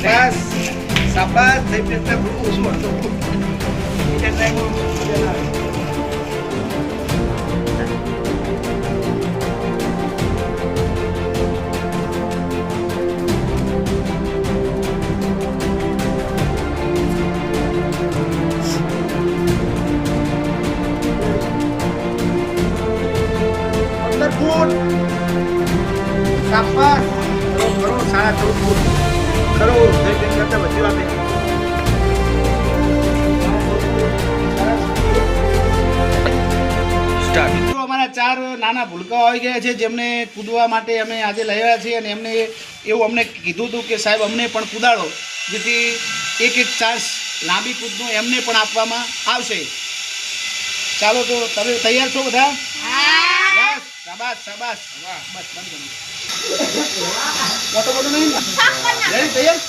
Sapas, sapas, saya minta buku semua tu. Kita tengok jalan. Underfoot, sapas, terus sangat terus. Kalau saya kata betul apa? મિત્રો અમારા 4 નાના ભૂલકાઓ આવી ગયા છે જેમને કૂદવા માટે અમે આજે લઈ આવ્યા છીએ અને એમને એવું અમને કીધું હતું કે સાહેબ અમને પણ કૂદાડો જેથી એક ચાન્સ લાંબી કૂદનો એમને પણ આપવામાં આવશે. ચાલો તો તમે તૈયાર છો બધા? હા. શાબાશ શાબાશ. બસ બંધ કરો. મોટો નહીં તૈયાર.